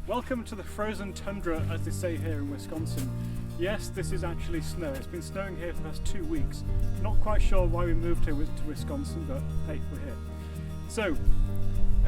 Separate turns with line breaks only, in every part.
Welcome to the frozen tundra, as they say here in Wisconsin. Yes, this is actually snow. It's been snowing here for the past 2 weeks. Not quite sure why we moved here to Wisconsin, but hey, we're here. So,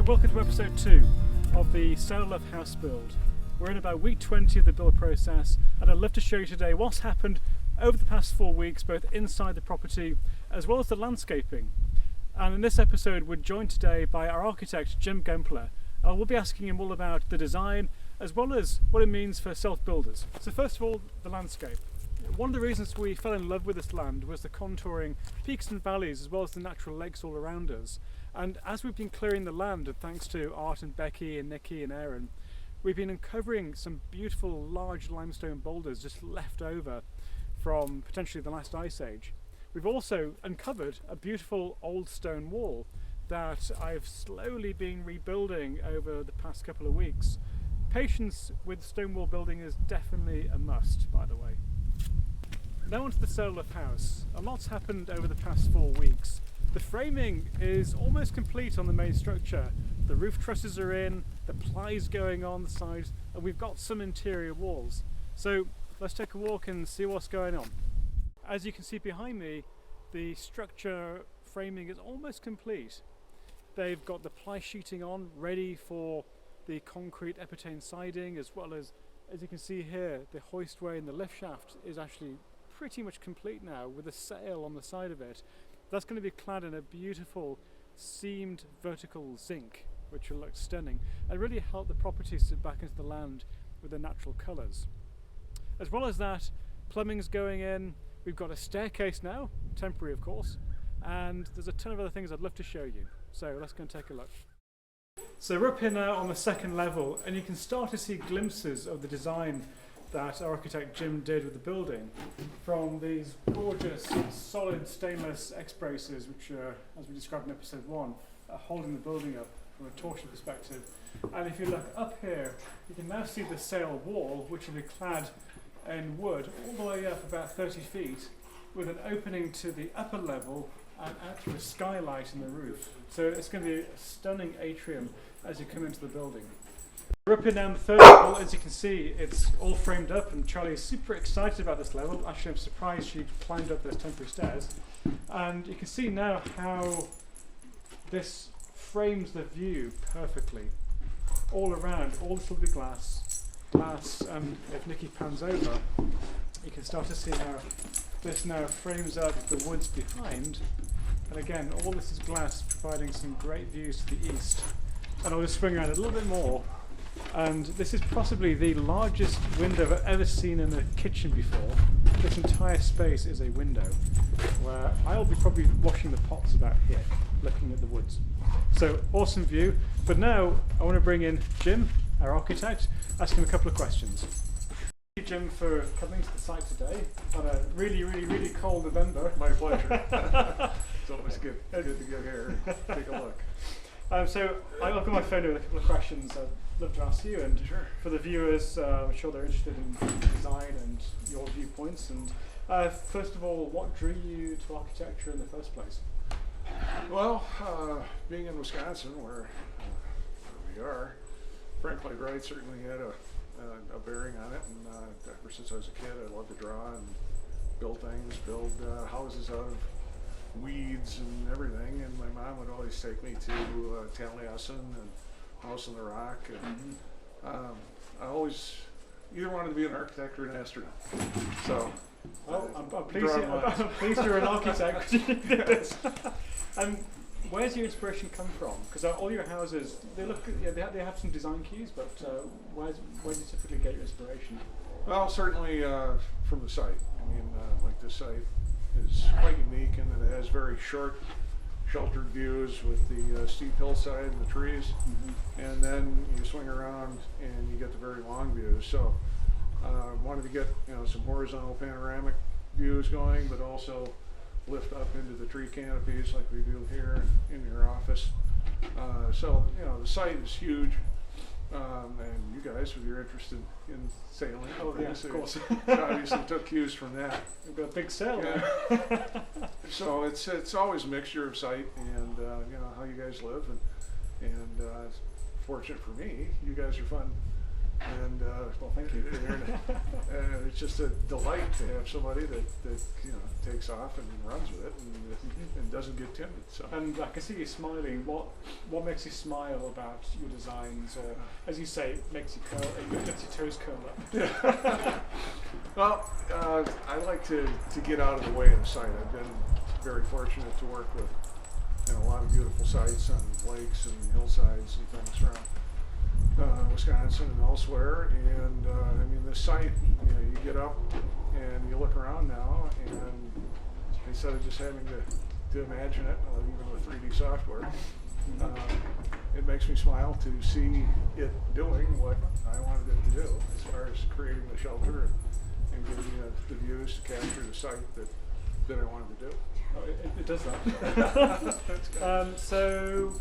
welcome to episode 2 of the Solar Luff house build. We're in about week 20 of the build process, and I'd love to show you today what's happened over the past 4 weeks, both inside the property as well as the landscaping. And in this episode, we're joined today by our architect, Jim Gempler. We'll be asking him all about the design as well as what it means for self-builders. So first of all, the landscape. One of the reasons we fell in love with this land was the contouring peaks and valleys as well as the natural lakes all around us. And as we've been clearing the land, and thanks to Art and Becky and Nikki and Aaron, we've been uncovering some beautiful large limestone boulders just left over from potentially the last ice age. We've also uncovered a beautiful old stone wall that I've slowly been rebuilding over the past couple of weeks. Patience with stone wall building is definitely a must, by the way. Now onto the Solar Luff house. A lot's happened over the past 4 weeks. The framing is almost complete on the main structure. The roof trusses are in, the ply's going on the sides, and we've got some interior walls. So let's take a walk and see what's going on. As you can see behind me, the structure framing is almost complete. They've got the ply sheeting on, ready for the concrete epitane siding, as well as you can see here, the hoistway and the lift shaft is actually pretty much complete now with a sail on the side of it. That's going to be clad in a beautiful seamed vertical zinc, which will look stunning and really help the property sit back into the land with the natural colours. As well as that, plumbing's going in. We've got a staircase now, temporary of course, and there's a ton of other things I'd love to show you. So let's go and take a look. So we're up here now on the second level, and you can start to see glimpses of the design that our architect Jim did with the building, from these gorgeous solid stainless X-braces, which are, as we described in episode 1, are holding the building up from a torsion perspective. And if you look up here, you can now see the sail wall, which will be clad in wood all the way up about 30 feet, with an opening to the upper level and out to a skylight in the roof. So it's going to be a stunning atrium as you come into the building. We're up here now on the third level. As you can see, it's all framed up, and Charlie is super excited about this level. Actually, I'm surprised she climbed up those temporary stairs. And you can see now how this frames the view perfectly. All around, all this will be glass, and if Nikki pans over, you can start to see how this now frames up the woods behind, and again all this is glass, providing some great views to the east. And I'll just swing around a little bit more, and this is possibly the largest window I've ever seen in a kitchen before. This entire space is a window where I'll be probably washing the pots about here, looking at the woods. So awesome view. But now I want to bring in Jim, our architect, ask him a couple of questions. Thank you, Jim, for coming to the site today on a really cold November.
My pleasure. It's always good to get here and take a look.
So I've got my phone with a couple of questions I'd love to ask you, and
sure.
For the viewers, I'm sure they're interested in design and your viewpoints. And first of all, what drew you to architecture in the first place?
Well, being in Wisconsin, where we are, Frank Lloyd Wright certainly had a bearing on it, and ever since I was a kid I loved to draw and build things, build houses out of weeds and everything, and my mom would always take me to Taliesin and House on the Rock, and I always either wanted to be an architect or an astronaut. So
well, I'm pleased you're an architect. And where's your inspiration come from? Because all your houses, they look, they have some design cues, but where do you typically get your inspiration?
Well, certainly from the site. I mean, like this site is quite unique in that it has very short, sheltered views with the steep hillside and the trees, and then you swing around and you get the very long views. So wanted to get some horizontal panoramic views going, but also lift up into the tree canopies like we do here in your office. So the site is huge, and you guys, if you're interested in sailing,
of course,
obviously took cues from that.
We've got a big sail.
Yeah. So it's always a mixture of site and how you guys live, and fortunate for me, you guys are fun And
Well, thank you.
and it's just a delight to have somebody that takes off and runs with it and doesn't get timid. So.
And I can see you smiling. What makes you smile about your designs, or as you say, it makes you gets your toes curl up?
Yeah. Well, I like to get out of the way of the site. I've been very fortunate to work with a lot of beautiful sites on lakes and hillsides and things around Wisconsin and elsewhere. And I mean, this site, you get up and you look around now, and instead of just having to imagine it, even with 3D software, it makes me smile to see it doing what I wanted it to do, as far as creating the shelter and giving me the views to capture the site that I wanted to do.
Oh, it does that.
That's good.
So,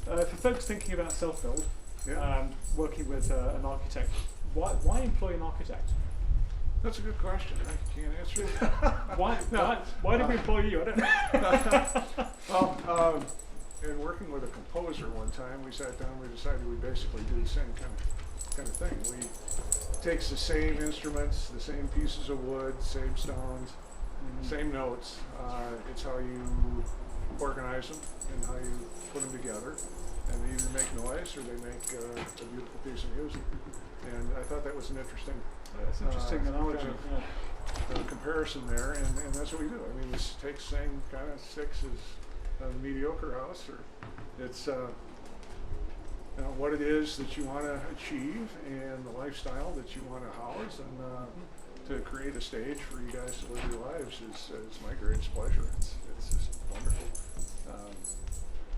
for folks thinking about self-build,
Yeah.
working with an architect, why employ an architect?
That's a good question. I can't answer it.
Why did we employ you? I don't know.
Well, in working with a composer one time, we sat down and we decided we basically do the same kind of thing. We takes the same instruments, the same pieces of wood, same stones, same notes. It's how you organize them and how you put them together. And they either make noise or they make a beautiful piece of music. And I thought that was an interesting
That's an interesting analogy.
kind of, comparison there, and that's what we do. I mean, this takes the same kind of sticks as a mediocre house, or it's what it is that you want to achieve and the lifestyle that you want to house, and to create a stage for you guys to live your lives is my greatest pleasure. It's just wonderful.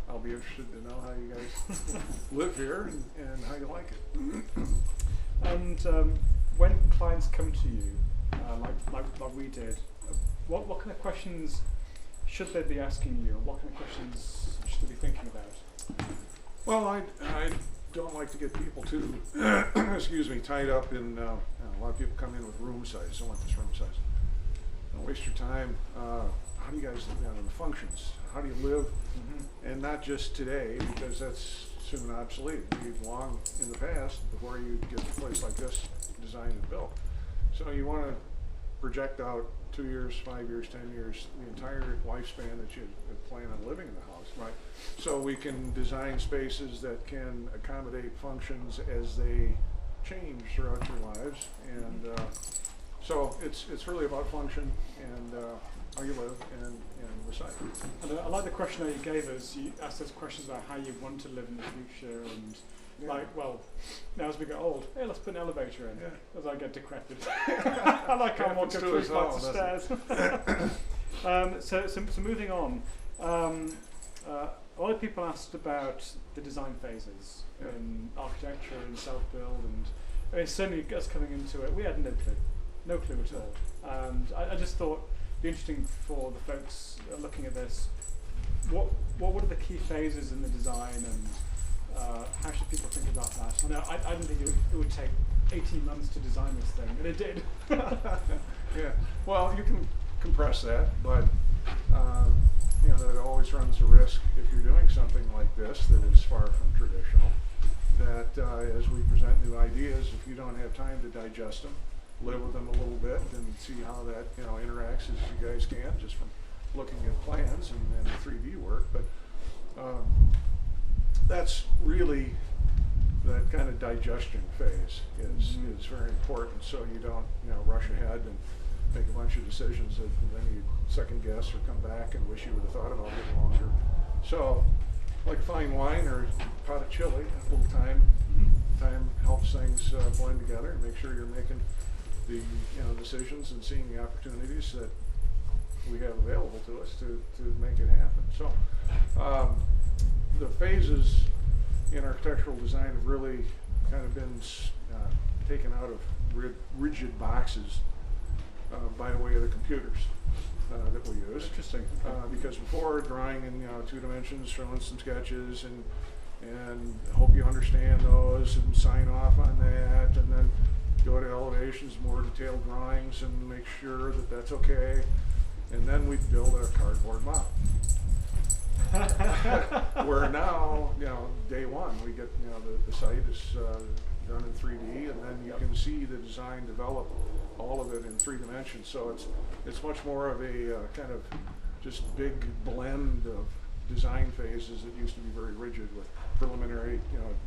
I'll be interested to know how you guys live here and how you like it.
And when clients come to you, like we did, what kind of questions should they be asking you, or what kind of questions should they be thinking about?
Well, I don't like to get people too, excuse me, tied up in, a lot of people come in with room size. I want this room size. Don't waste your time. How do you guys, the functions? How do you live? And not just today, because that's soon obsolete. It'd be long in the past before you get a place like this designed and built. So you want to project out 2 years, 5 years, 10 years, the entire lifespan that you plan on living in the house. Right. So we can design spaces that can accommodate functions as they change throughout your lives. And so it's really about function and how you live and the site.
And I like the question that you gave us. You asked us questions about how you want to live in the future, and now as we get old, hey, let's put an elevator in.
Yeah.
As I get decrepit, I like how I walk up 3 flights of stairs. So moving on, a lot of people asked about the design phases in architecture and self-build, and I mean, certainly us coming into it, we had no clue at all. And I just thought it'd be interesting for the folks looking at this. What are the key phases in the design, and how should people think about that? I didn't think it would take 18 months to design this thing, and it did.
Yeah. Well, you can compress that, but that always runs the risk if you're doing something like this that is far from traditional. That as we present new ideas, if you don't have time to digest them, live with them a little bit, and see how that interacts as you guys can, just from looking at plans and 3D work. But that's really that kind of digestion phase is very important, so you don't rush ahead and make a bunch of decisions that then you second guess or come back and wish you would have thought about it longer. So, like fine wine or a pot of chili, a little time helps things blend together and make sure you're making the decisions and seeing the opportunities that we have available to us to make it happen. So, the phases in architectural design have really kind of been taken out of rigid boxes by the way of the computers that we use.
Interesting.
Because before, drawing in 2 dimensions, showing some sketches, and hope you understand those and sign off on that, and then go to elevations, more detailed drawings, and make sure that that's okay, and then we build a cardboard model. Where now, day one, we get the site is done in 3D, and then you can see the design develop all of it in 3 dimensions. So it's much more of a kind of just big blend of design phases that used to be very rigid with preliminary,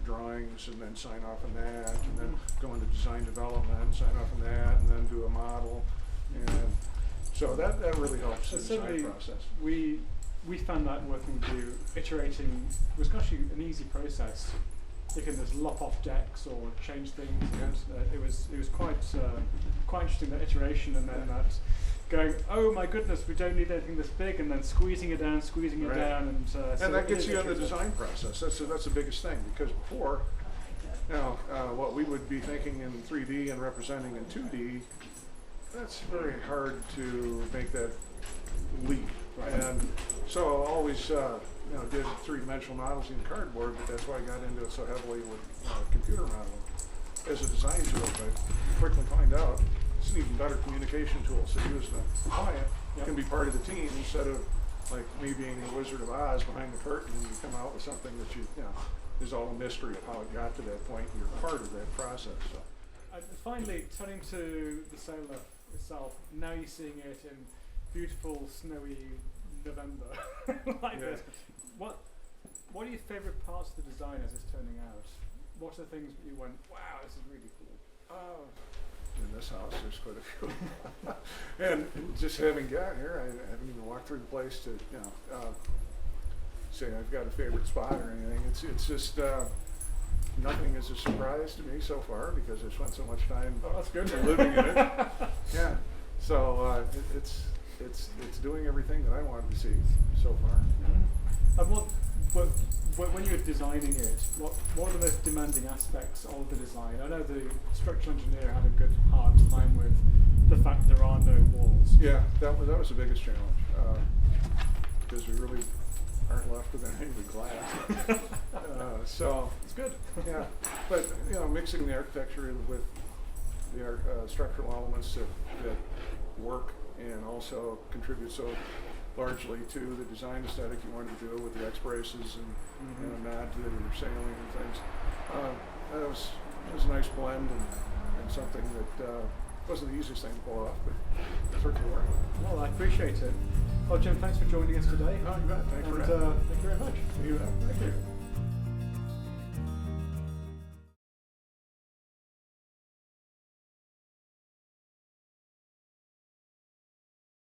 drawings, and then sign off on that, and then go into design development, sign off on that, and then do a model. And so that really helps the design process.
We found that working with you, iterating was actually an easy process. You can just lop off decks or change things. And, it was quite interesting, that iteration, and then that going, oh my goodness, we don't need anything this big, and then squeezing it down, and so
that gets you in the design process. That's the biggest thing, because before, what we would be thinking in 3D and representing in 2D, that's very hard to make that leap.
Right.
And so I always did 3-dimensional models in cardboard, but that's why I got into it so heavily with computer modeling as a design tool. But you quickly find out it's an even better communication tool. So you as the client can be part of the team instead of like me being the Wizard of Oz behind the curtain, and you come out with something that is all a mystery of how it got to that point, and you're part of that process. So.
Finally, turning to the sailor itself, now you're seeing it in beautiful snowy November like this. What are your favourite parts of the design as it's turning out? What are the things that you went, wow, this is really cool?
In this house, there's quite a few. And just having got here, I haven't even walked through the place to say I've got a favorite spot or anything. It's just nothing is a surprise to me so far, because I've spent so much time living in it. Yeah. So it's doing everything that I wanted to see so far.
And when you're designing it, what are the most demanding aspects of the design? I know the structural engineer had a good hard time with the fact there are no walls.
Yeah, that was the biggest challenge, because we really aren't left with anything but glass. So
it's good.
Yeah, but mixing the architecture with the structural elements that work and also contribute so largely to the design aesthetic you wanted to do with the X braces and a nod to your sailing and things. That was a nice blend and something that wasn't the easiest thing to pull off, but it certainly worked.
Well, I appreciate it. Well, Jim, thanks for joining us today.
Oh, you bet. Thanks for having me.
Thank you very much.
You bet. Thank you.